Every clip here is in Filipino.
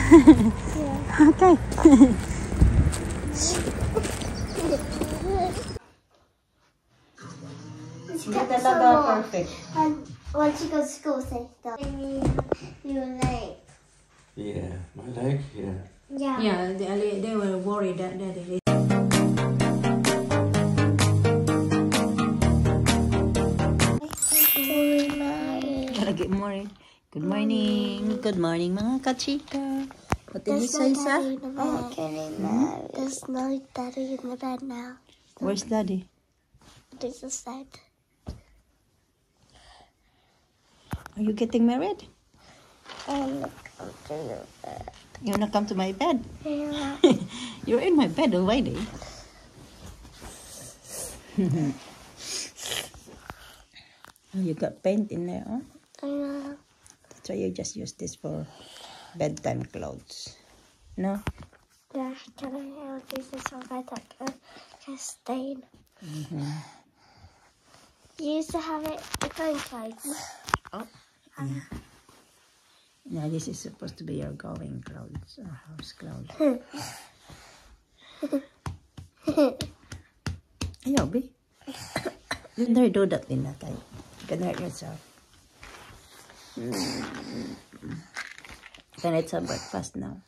Yeah. Okay. Hindi talaga perfect. And once you go to school, say stuff. Your leg. Yeah, my leg, yeah. Yeah, they were worried that they Good morning. Good morning. Good morning, mga kachika. What did you say, sir? There's no daddy in the bed now. Where's daddy? This is sad. Are you getting married? Come to your bed. You wanna come to my bed? Yeah. You're in my bed already. Oh, you got paint in there, huh? That's why you just use this for bedtime clothes. No? Yeah, can I have this so that I can stain? You used to have it in phone clothes. Oh. Yeah. Yeah, this is supposed to be your going clothes or house clothes. Ayaw, be. You never do that, Lina. You can hurt yourself. Can I eat some breakfast now?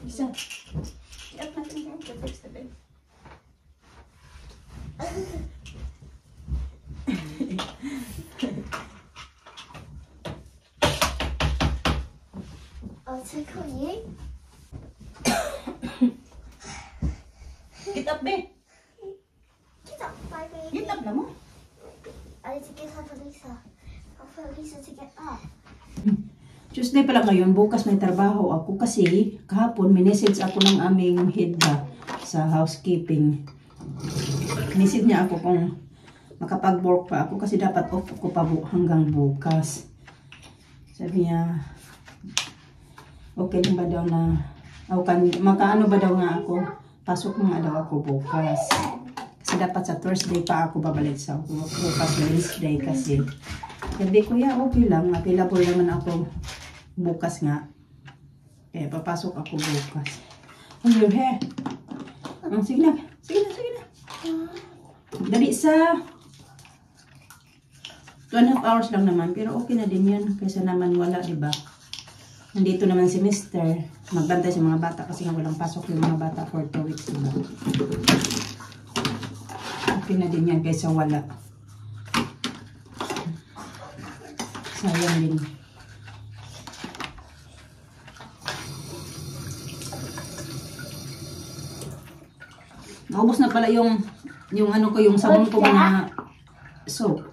Isa. Get up natin yan. To fix the bed. I'll tickle you. Get up, be. Get up, baby. Get up na mo. I need to get up, Lisa. I'll put Lisa to get up. Tuesday pala ngayon, bukas may trabaho ako kasi kahapon minessage ako ng aming head ba sa housekeeping. Message niya ako kung makapag-work pa ako kasi dapat off ko pa hanggang bukas. Sabi niya, okay lang ba daw na, makaano ba daw nga ako, pasok nga daw ako bukas. Kasi dapat sa Thursday pa ako babalik sa bukas Wednesday kasi. Sabi ko, yeah, okay lang, available naman ako bukas nga. Eh, papasok ako bukas. Oh, your hair. Sige na. Dali sa 2.5 hours lang naman, pero okay na din yan. Kaysa naman wala, diba? Nandito naman si Mr. Magbantay sa mga bata kasi nga walang pasok yung mga bata for 2 weeks, diba? Okay na din yan kaysa wala. Sayang din. Naubos na pala yung ano ko, yung sabon ko na soap.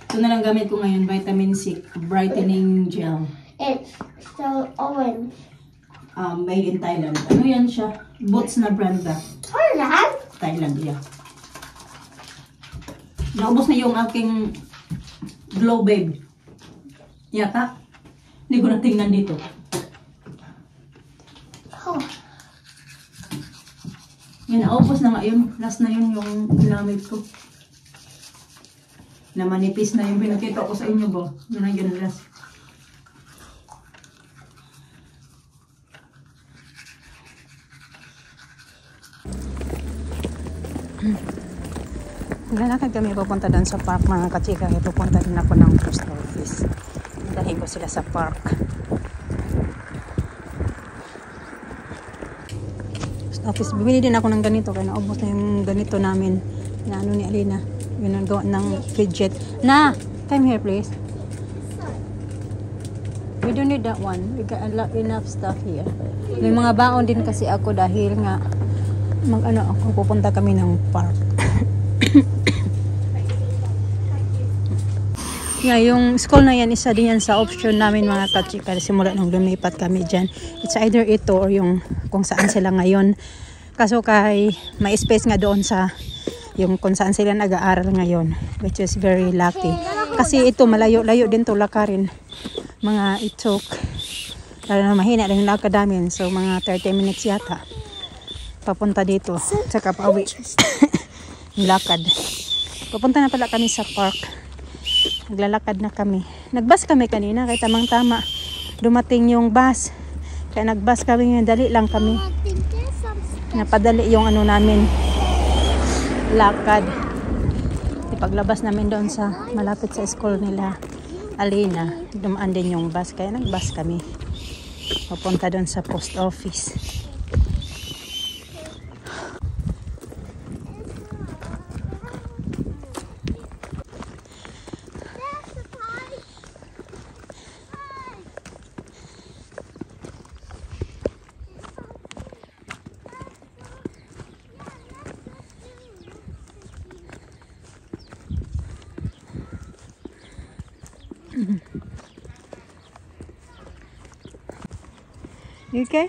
Ito na lang gamit ko ngayon, vitamin C brightening gel. It's so orange. Made in Thailand. Ano yan siya? Boots na brand ba? Thailand? Thailand, yeah. Naubos na yung aking Glow Babe. Yata. Hindi ko na tingnan dito. Oh. Yan, naubos na nga yun. Last na yun yung ginamit ko. Na manipis na yung pinakita ko sa inyo ba? Yun ang yun last. Lalakad kami pupunta doon sa park mga kachika. Pupunta din ako ng post office. Dalhin ko sila sa park. Post office. Bibili din ako ng ganito. Kaya naubos na yung ganito namin. Na ano ni Alina. Yun ang gawa ng fidget. Na! Come here please. We don't need that one. We got enough stuff here. May mga baon din kasi ako dahil nga pupunta kami ng park. Yeah, yung school na yan, isa din yan sa option namin mga kachika simula nung lumipat kami dyan. It's either ito or yung kung saan sila ngayon. Kaso kay may space nga doon sa yung kung saan sila nag-aaral ngayon, which is very lucky. Kasi ito malayo-layo din to lakarin. Mga it took, lalo na mahina rin yung lakad namin. So mga 30 minutes yata papunta dito. Tsaka pauwi yung lakad. Papunta na pala kami sa park. Naglalakad na kami. Nagbus kami kanina kay tamang-tama dumating yung bus. Kaya nagbus kami, dali lang kami. Napadali yung ano namin, lakad. Paglabas namin doon sa malapit sa school nila Alina, dumaan din yung bus. Kaya nagbus kami papunta doon sa post office. You okay?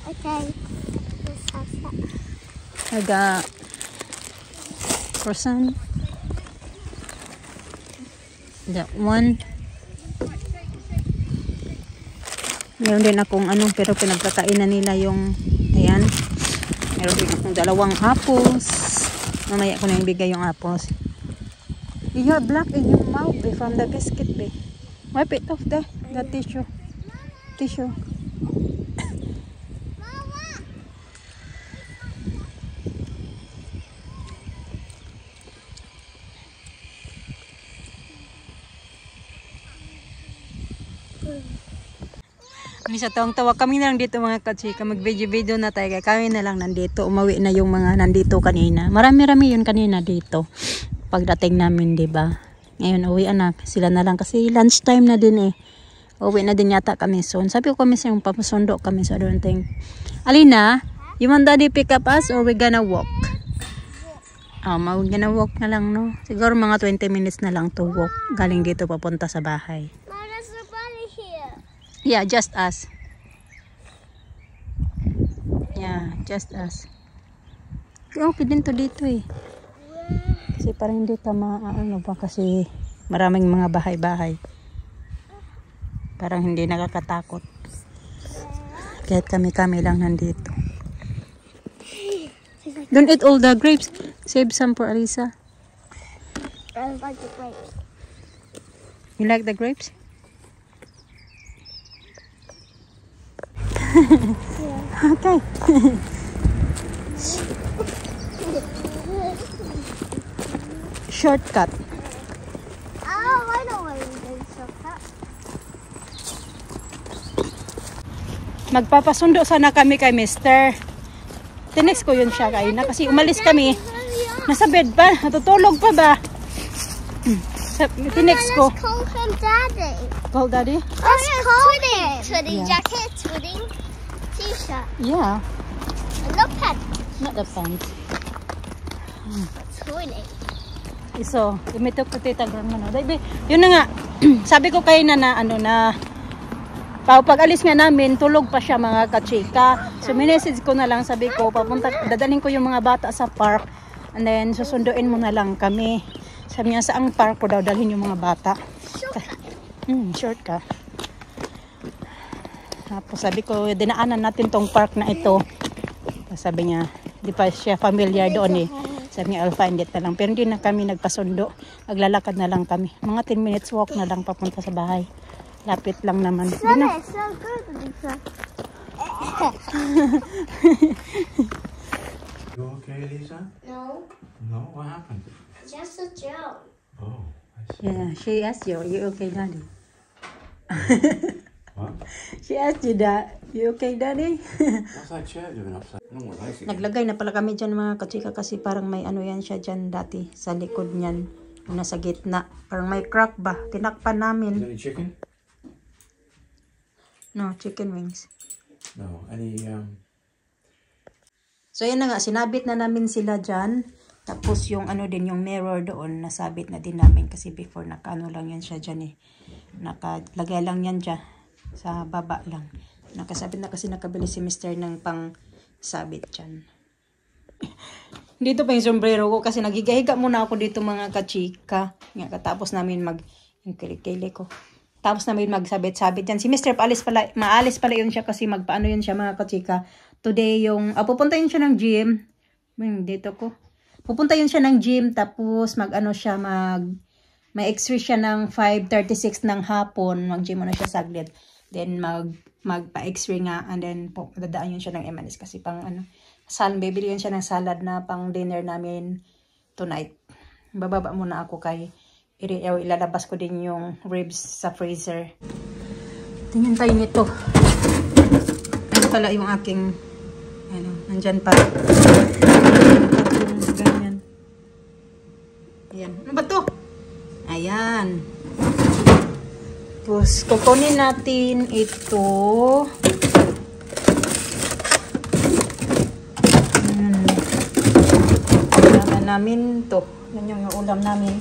Okay. Let's have that. I got croissant. That one. Meron din akong ano, pero pinagkakainan nila yung, ayan. Meron din akong dalawang apples. Mamaya ko na yung bigay yung apples. You're black in your mouth from the biscuit, babe. Wipe it off the tissue. Tissue. Sa tawang-tawa kami na lang dito mga katsika, mag-video-video na tayo, kaya kami na lang nandito, umuwi na yung mga nandito kanina. Marami-rami yun kanina dito pagdating namin, diba? Ngayon uwi na sila na lang kasi lunch time na din eh. Uwi na din yata kami soon. Sabi ko kami sa yung papasundo kami sa doon ting. Alina, you want daddy pick up us or we gonna walk? We're gonna walk na lang, no? Siguro mga 20 minutes na lang to walk galing dito papunta sa bahay. Yeah, just us. Yeah, just us. Okay din to dito eh. Kasi parang hindi ka ano ba kasi maraming mga bahay-bahay. Parang hindi nakakatakot. Kahit kami-kami lang nandito. Don't eat all the grapes. Save some for Alisa. I like the grapes. You like the grapes? Yeah. Okay. Shortcut. Oh, I know why you're doing shortcut. Magpapasundo sana kami kay Mr. Tinext ko yun siya kayo na kasi umalis kami. Nasa bed pa. Natutulog pa ba? Tinext ko. Let's call him Daddy. Call Daddy? Let's call him. Tweeding Yeah. jacket, tweeding t-shirt, Yeah. and no pants. Not the pants. Tweeding. So, imitok ko tita girl mo. Yun na nga. Sabi ko kayo na ano na pag alis nga namin, tulog pa siya mga kachika. So, minessage ko na lang, sabi ko, dadalhin ko yung mga bata sa park. And then, susunduin mo na lang kami. Sabi niya, saang park ko daw dalhin yung mga bata. Short ka. Tapos sabi ko, dinaanan natin tong park na ito. Sabi niya, di pa siya familiar doon eh. Sabi niya, I'll find it na lang. Pero hindi na kami nagpasundo. Naglalakad na lang kami. Mga 10 minutes walk na lang papunta sa bahay. Lapit lang naman. That is so good, Lisa. You okay, Lisa? No, No, what happened? just a joke. Oh, I see. Yeah, she asked you, are you okay, Daddy? What? She asked you that, you okay, Daddy? What's that chair doing upside? No, I see. Naglagay na pala kami dyan mga kachika kasi parang may ano yan siya dyan dati sa likod niyan. Yung nasa gitna. Parang may crack ba? Tinakpan Is namin. any chicken? No, chicken wings. No. Any So yan na nga, sinabit na namin sila dyan. Tapos yung ano din, yung mirror doon, nasabit na din namin kasi before nakaano lang yan siya dyan eh. Nakalagay lang yan dyan sa baba lang. Nakasabit na kasi nakabili si Mr. ng pang sabit dyan. Dito pa yung sombrero ko kasi nagigahiga muna ako dito mga kachika. Nga katapos namin yung kilikili ko. Tapos namin magsabit-sabit yan. Si Mr. maalis pala yun siya kasi magpaano yun siya mga kachika. Today yung, pupunta yun siya ng gym. Dito ko. Pupunta yun siya ng gym, tapos mag-ano siya, may x-ray siya ng 5:36 ng hapon, mag-gym muna siya saglit. Then magpa-x-ray nga, and then dadaan yun siya ng M&S kasi pang ano, bibili yun siya ng salad na pang dinner namin tonight. Bababa muna ako kay ilalabas ko din yung ribs sa freezer. Tingnan tayo nito. Ano pala yung aking, ano, nandyan pa. Ganyan. Ayan. Ano ba to? Ayan. Tapos, kukunin natin ito. Ulam namin to. Yan yung ulam namin.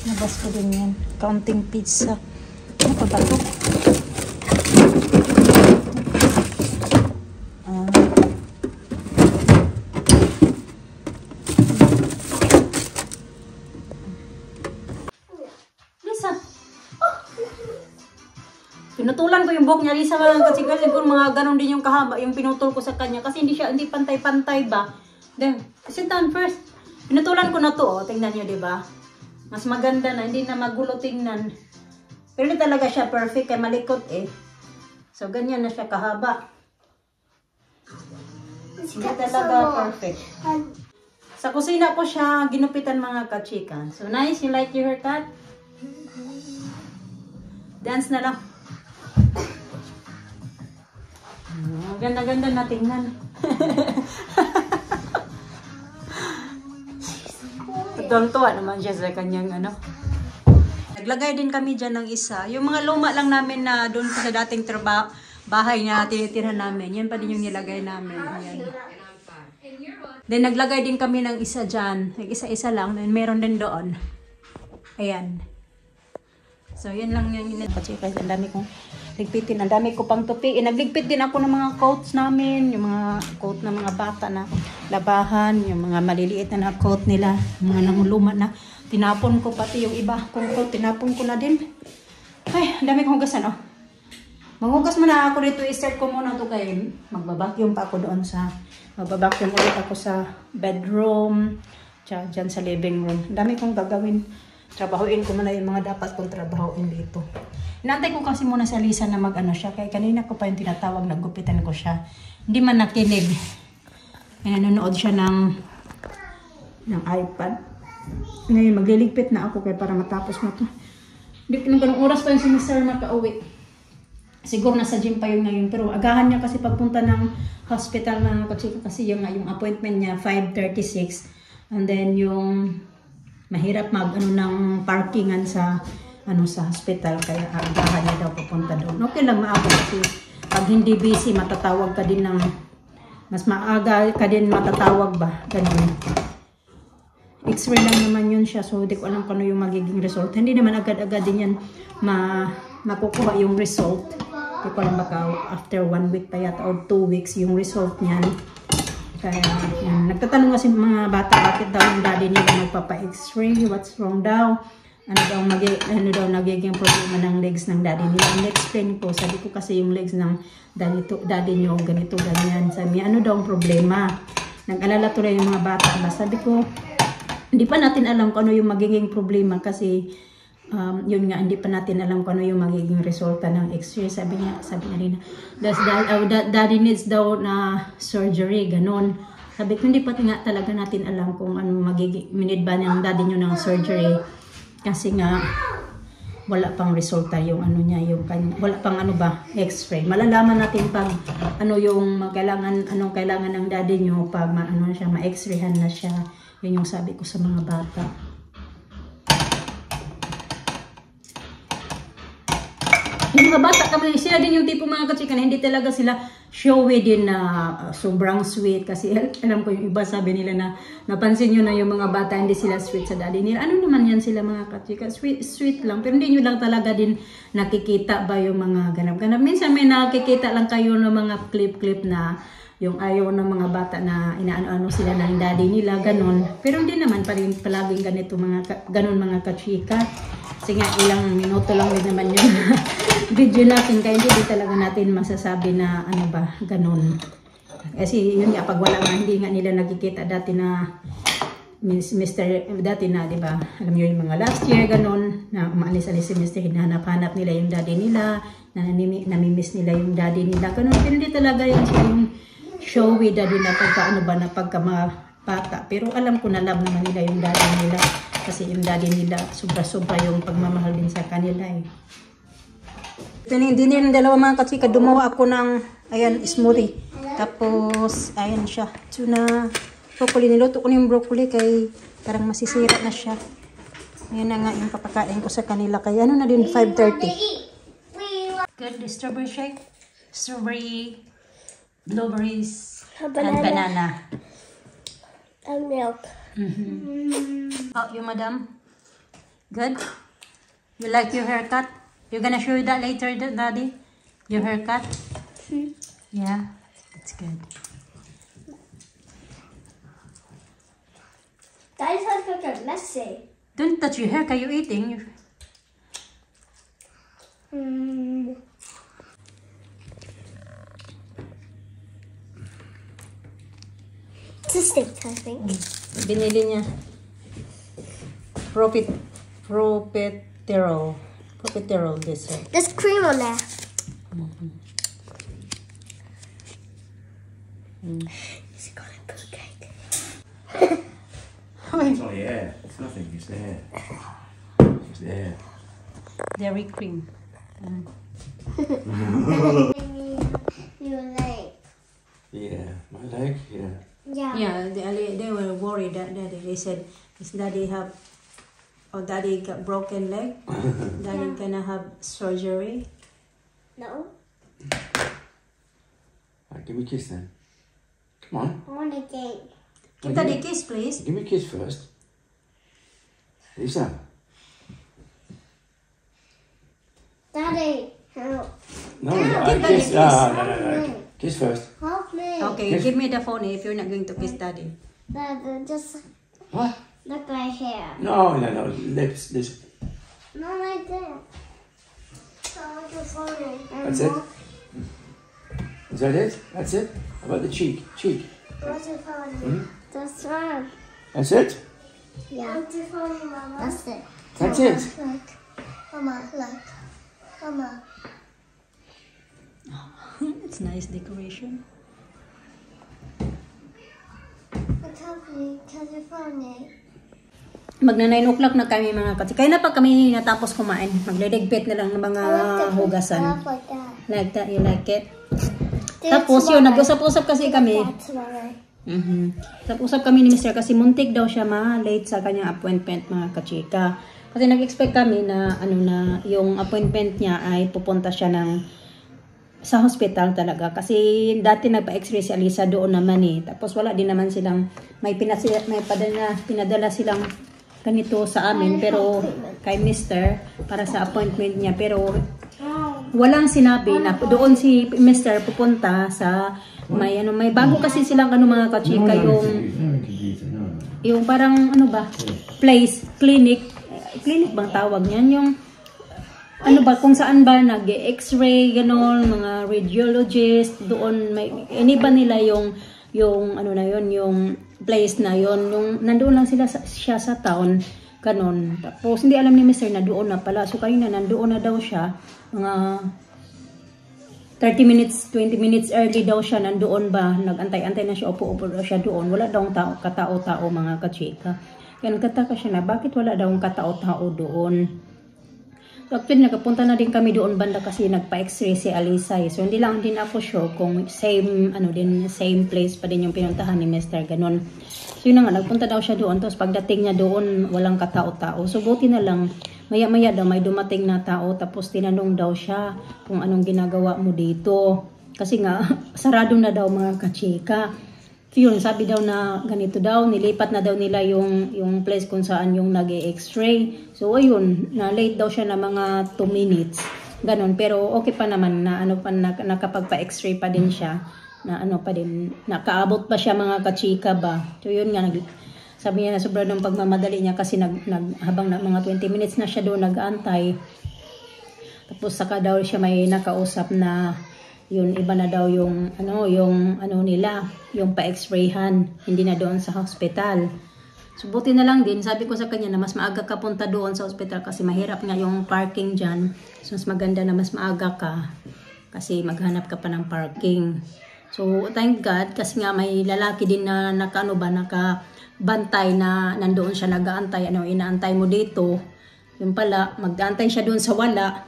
Nabas ko din yan. Counting pizza. Ano pa ba ito? Lisa. Pinutulan ko yung buhok niya. Lisa, kasi siguro mga ganon din yung kahaba. Yung pinutol ko sa kanya. Kasi hindi pantay-pantay ba? Then, sit down first. Pinutulan ko na to. Oh. Tingnan nyo, diba? Mas maganda na. Hindi na magulo tingnan. Pero hindi talaga siya perfect, kaya malikot eh. So, ganyan na siya kahaba. Hindi talaga perfect. Sa kusina ko siya ginupitan mga kachika. So, nice. You like your haircut? Dance na lang. Ganda-ganda na tingnan. Tuwang-tuwa naman siya sa kanyang ano. Naglagay din kami dyan ng isa. Yung mga luma lang namin na doon sa dating bahay na tinitirhan namin. Yan pa din yung nilagay namin. Ayan. Then naglagay din kami ng isa dyan. Isa-isa lang. Then meron din doon. Ayan. So yan lang yung kasi ang dami kong ligpitin. Ang dami ko pang tupi. Nagligpit din ako ng mga coats namin. Yung mga coat ng mga bata na labahan. Yung mga maliliit na coat nila. Yung mga nanguluma na. Tinapon ko pati yung iba kong coat. Tinapon ko na din. Ay, ang dami kong hugasan, oh. Maghugas muna ako dito. I-start ko muna ito kay magbabacuum pa ako doon sa magbabacuum ulit ako sa bedroom. Dyan sa living room. Ang dami kong gagawin. Trabahuin ko muna yung mga dapat kong trabahuin dito. Inantay ko kasi muna sa Lisa na mag-ano siya. Kaya kanina ko pa yung tinatawag, naggupitan ko siya. Hindi man nakinig. Nanonood siya ng iPad. Ngayon, magliligpit na ako kaya para matapos na to. Hindi ko ganung oras pa yung si Mr. makauwi. Siguro nasa gym pa yun ngayon. Pero agahan niya kasi pagpunta ng hospital na kasi yung appointment niya 5:36. And then yung mahirap ng parkingan sa hospital. Kaya agahan niya daw papunta doon. Okay lang maaga kasi pag hindi busy matatawag ka din ng mas maaga ka din matatawag ba. Ganun. X-ray lang naman yun siya. So, hindi ko alam kung ano yung magiging result. Hindi naman agad-agad din yan makukuha yung result. Hindi ko alam baka after 1 week pa yata or 2 weeks yung result niyan. Kaya, yan. Nagtatanong kasi mga bata, bakit daw yung daddy nila magpapa-x-ray? What's wrong daw? Ano daw nagiging problema ng legs ng daddy nila? Explain ko. Sabi ko kasi yung legs ng daddy nyo, ganito, ganyan. Sabi niya, ano daw ang problema? Nag-alala tuloy yung mga bata. Sabi ko, hindi pa natin alam kung ano yung magiging problema kasi yun nga, hindi pa natin alam kung ano yung magiging resulta ng x-ray. Sabi niya rin, daddy needs daw na surgery, ganon. Sabi ko, hindi pa nga talaga natin alam kung ano magiging, minid ba ng daddy nyo ng surgery. Kasi nga, wala pang resulta yung ano niya, wala pang x-ray. Malalaman natin pag ano yung anong kailangan ng daddy nyo pag ma-x-rayhan na siya. Yun yung sabi ko sa mga bata. Yung mga bata kami, sila din yung tipo mga kachika na hindi talaga sila showy din na sobrang sweet. Kasi alam ko yung iba sabi nila na napansin nyo na yung mga bata hindi sila sweet sa daddy nila. Ano naman yan sila mga kachika? Sweet lang. Pero hindi nyo lang talaga din nakikita ba yung mga ganap-ganap. Minsan may nakikita lang kayo ng mga clip-clip na yung ayaw ng mga bata na inaano-ano sila ng daddy nila, ganon. Pero hindi naman pa rin palaging ganito ganon mga kachika. Kasi nga ilang minuto lang din naman yung video natin, kaya hindi talaga natin masasabi na ano ba, ganon. Kasi yun nga, pag wala nga, hindi nga nila nakikita dati na dati na, di ba? Alam niyo yung mga last year, ganon, na umaalis-alis si Mr. Hinahanap-hanap nila yung daddy nila, na namimiss nila yung daddy nila, ganon. Pero hindi talaga yan siya yung showy daddy na pagka bata. Pero alam ko na love naman nila yung daddy nila. Kasi yung daddy nila, sobra-sobra yung pagmamahal din sa kanila eh. Hindi nila yung dalawa mga kachika, dumawa ako ng, ayan, smoothie. Tapos, ayan siya. Tuna, broccoli. Niluto ko na yung broccoli kay parang masisira na siya. Ayan na nga yung papakain ko sa kanila. Kaya ano na din, 5:30. Good, the strawberry shake. Strawberry, blueberries, and banana. And milk. Oh, you madam? Good? You like your haircut? You're gonna show you that later, daddy? Your haircut? Yeah, that's good. Daddy's has got a messy. Don't touch your hair, are you eating? It's a steak, I think. Binili niya. Profiterol dessert. There's cream on there. It's got a good cake. It's not the air. It's nothing. It's the air. It's the air. Dairy cream. You like? Yeah. My leg. Yeah. Yeah. Yeah, they were worried that they said, "Is daddy got broken leg? Daddy gonna have surgery?" No. Right, give me a kiss then. Come on. I want a cake. Give daddy a kiss, please. Give me a kiss first. Lisa. Daddy, help. No, give I daddy kiss. a kiss. No. Kiss first. Help me. Okay, Kiss. give me the phone if you're not going to kiss daddy. Dad, just What? look right here. No. Lips. This. No, like that. I want your phone. That's it. Is that it? That's it. How about the cheek? Cheek. What's your phone? That's one. That's it. Yeah. What's your phone, Mama? That's it. That's it. Look. Mama, look. Mama. It's nice decoration. What's happening? How's your phone, Magna 9 o'clock na kami mga kasi. Kaya na pag kami natapos kumain, maglelegpet na lang ng mga hugasan. I like that. Like that, you like it? Tapos yun, nag-usap-usap kasi kami. Tomorrow. Nag-usap kami ni Mr. kasi muntik daw siya ma-late sa kanyang appointment mga kachika. Kasi nag-expect kami na yung appointment niya ay pupunta siya sa hospital talaga. Kasi dati nagpa-x-ray si Alisa doon naman eh. Tapos wala din naman silang, may pinadala silang ganito sa amin. Pero kay Mr. para sa appointment niya. Pero walang sinabi na doon si Mr. pupunta sa may bago kasi silang mga kachika yung parang place, clinic bang tawag niyan, yung kung saan ba nag-x-ray ganon, mga radiologist doon, may iniba nila yung yung place na yon, yung nandoon lang siya sa town ganon. Tapos hindi alam ni Mr. na doon na pala, so kayo na nandoon na daw siya mga 30 minutes, 20 minutes early daw siya, nandoon ba, nag-antay-antay na siya, upo-upo daw siya doon, wala daw katao-tao mga kachika. Kaya nagtataka siya na bakit wala daw katao-tao doon. So actually nagpunta na din kami doon banda kasi nagpa-x-ray si Alisa. So hindi lang din ako sure kung same place pa din yung pinuntahan ni Mr. ganon. So yun na nga, nagpunta daw siya doon, tapos pagdating niya doon walang katao-tao. So buti na lang Maya-maya daw may dumating na tao tapos tinanong daw siya kung anong ginagawa mo dito. Kasi nga, sarado na daw mga kachika. Yun, sabi daw na ganito daw, nilipat na daw nila yung place kung saan yung nag-x-ray. So, ayun, na-late daw siya na mga 2 minutes. Ganon, pero okay pa naman na nakapagpa-x-ray pa din siya. Na pa din, nakaabot pa siya mga kachika ba. So, yun nga, sabi niya na sobrang ng pagmamadali niya kasi habang na mga 20 minutes na siya doon nag-aantay. Tapos saka daw siya may nakausap na yun iba na daw yung nila, yung pa-x-rayhan, hindi na doon sa hospital. So buti na lang din, sabi ko sa kanya na mas maaga ka punta doon sa hospital kasi mahirap nga yung parking diyan. So mas maganda na mas maaga ka kasi maghanap ka pa ng parking. So thank God kasi nga may lalaki din na nakabantay na nandoon siya nag-aantay, inaantay mo dito. Yung pala, mag-aantay siya doon sa wala.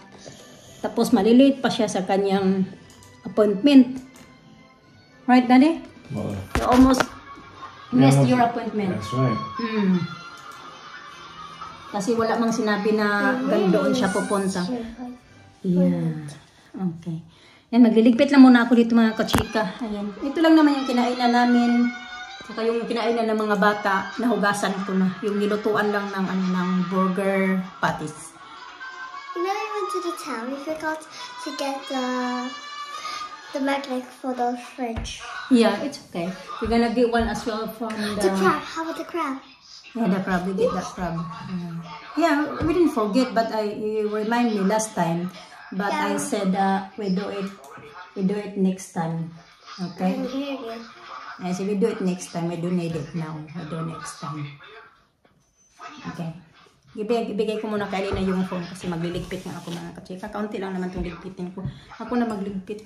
Tapos malilate pa siya sa kanyang appointment. Right, Daddy? Well, You almost missed your appointment. that's right. Kasi wala mang sinabi na doon siya pupunta. Yeah. Okay. Yan, magliligpit lang muna ako dito mga kachika. Ayan. Ito lang naman yung kinainan namin. Saka yung kinainan ng mga bata, nahugasan ko na. Yung nilutuan lang ng burger patties. You know, I went to the town. We forgot to get the magnet for the fridge. Yeah, it's okay. We're gonna get one as well from The crab. How about the crab? Yeah, the crab. We get that crab. Yeah, we didn't forget, but you remind me last time. But I said we do it next time. Okay? I can hear you. I said we do it next time. We don't need it now. We do next time. Okay. Ibigay ko muna kay Alina yung phone kasi magliligpit nga ako mga kachika. Kaunti lang naman itong ligpitin ko. Ako na magligpit.